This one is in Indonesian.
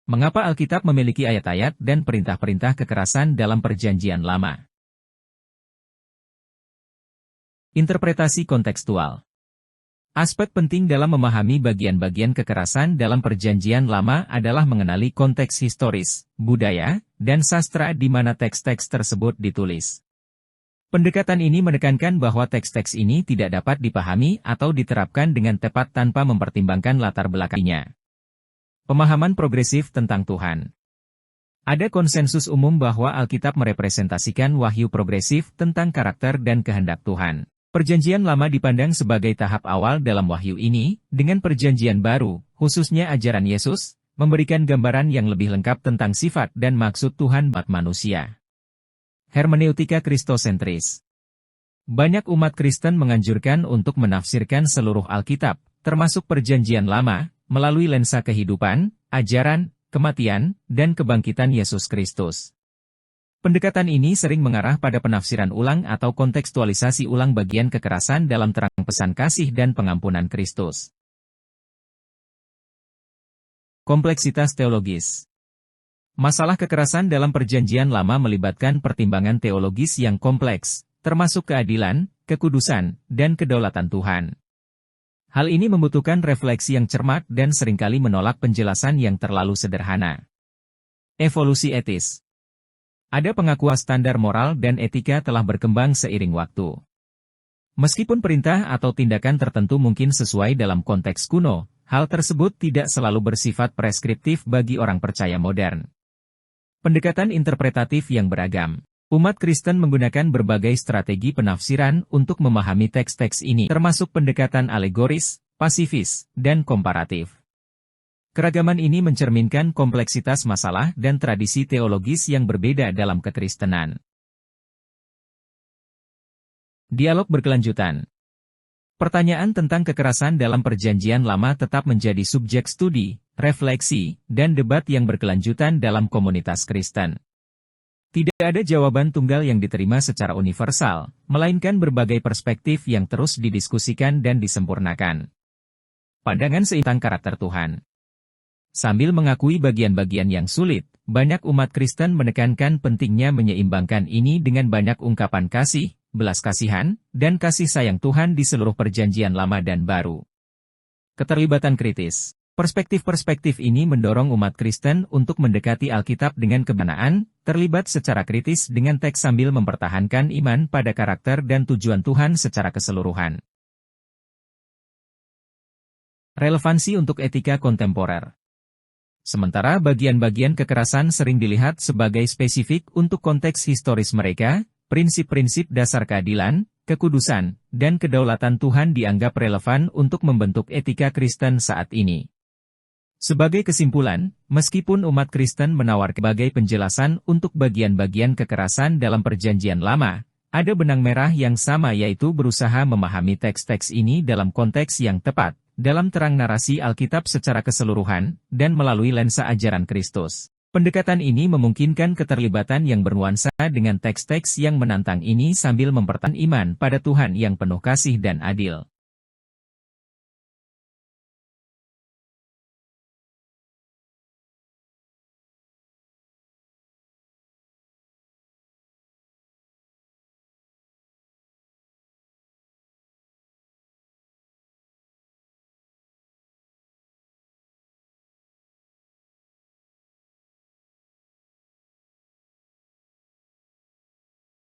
Mengapa Alkitab memiliki ayat-ayat dan perintah-perintah kekerasan dalam Perjanjian Lama? Interpretasi kontekstual. Aspek penting dalam memahami bagian-bagian kekerasan dalam Perjanjian Lama adalah mengenali konteks historis, budaya, dan sastra di mana teks-teks tersebut ditulis. Pendekatan ini menekankan bahwa teks-teks ini tidak dapat dipahami atau diterapkan dengan tepat tanpa mempertimbangkan latar belakangnya. Pemahaman progresif tentang Tuhan. Ada konsensus umum bahwa Alkitab merepresentasikan wahyu progresif tentang karakter dan kehendak Tuhan. Perjanjian Lama dipandang sebagai tahap awal dalam wahyu ini, dengan Perjanjian Baru, khususnya ajaran Yesus, memberikan gambaran yang lebih lengkap tentang sifat dan maksud Tuhan buat manusia. Hermeneutika kristosentris. Banyak umat Kristen menganjurkan untuk menafsirkan seluruh Alkitab, termasuk Perjanjian Lama, melalui lensa kehidupan, ajaran, kematian, dan kebangkitan Yesus Kristus. Pendekatan ini sering mengarah pada penafsiran ulang atau kontekstualisasi ulang bagian kekerasan dalam terang pesan kasih dan pengampunan Kristus. Kompleksitas teologis. Masalah kekerasan dalam Perjanjian Lama melibatkan pertimbangan teologis yang kompleks, termasuk keadilan, kekudusan, dan kedaulatan Tuhan. Hal ini membutuhkan refleksi yang cermat dan seringkali menolak penjelasan yang terlalu sederhana. Evolusi etis. Ada pengakuan standar moral dan etika telah berkembang seiring waktu. Meskipun perintah atau tindakan tertentu mungkin sesuai dalam konteks kuno, hal tersebut tidak selalu bersifat preskriptif bagi orang percaya modern. Pendekatan interpretatif yang beragam. Umat Kristen menggunakan berbagai strategi penafsiran untuk memahami teks-teks ini, termasuk pendekatan alegoris, pasifis, dan komparatif. Keragaman ini mencerminkan kompleksitas masalah dan tradisi teologis yang berbeda dalam kekristenan. Dialog berkelanjutan. Pertanyaan tentang kekerasan dalam Perjanjian Lama tetap menjadi subjek studi, refleksi, dan debat yang berkelanjutan dalam komunitas Kristen. Tidak ada jawaban tunggal yang diterima secara universal, melainkan berbagai perspektif yang terus didiskusikan dan disempurnakan. Pandangan tentang karakter Tuhan. Sambil mengakui bagian-bagian yang sulit, banyak umat Kristen menekankan pentingnya menyeimbangkan ini dengan banyak ungkapan kasih, belas kasihan, dan kasih sayang Tuhan di seluruh Perjanjian Lama dan Baru. Keterlibatan kritis. Perspektif-perspektif ini mendorong umat Kristen untuk mendekati Alkitab dengan kebenaan, terlibat secara kritis dengan teks sambil mempertahankan iman pada karakter dan tujuan Tuhan secara keseluruhan. Relevansi untuk etika kontemporer. Sementara bagian-bagian kekerasan sering dilihat sebagai spesifik untuk konteks historis mereka, prinsip-prinsip dasar keadilan, kekudusan, dan kedaulatan Tuhan dianggap relevan untuk membentuk etika Kristen saat ini. Sebagai kesimpulan, meskipun umat Kristen menawarkan berbagai penjelasan untuk bagian-bagian kekerasan dalam Perjanjian Lama, ada benang merah yang sama yaitu berusaha memahami teks-teks ini dalam konteks yang tepat, dalam terang narasi Alkitab secara keseluruhan, dan melalui lensa ajaran Kristus. Pendekatan ini memungkinkan keterlibatan yang bernuansa dengan teks-teks yang menantang ini sambil mempertahankan iman pada Tuhan yang penuh kasih dan adil.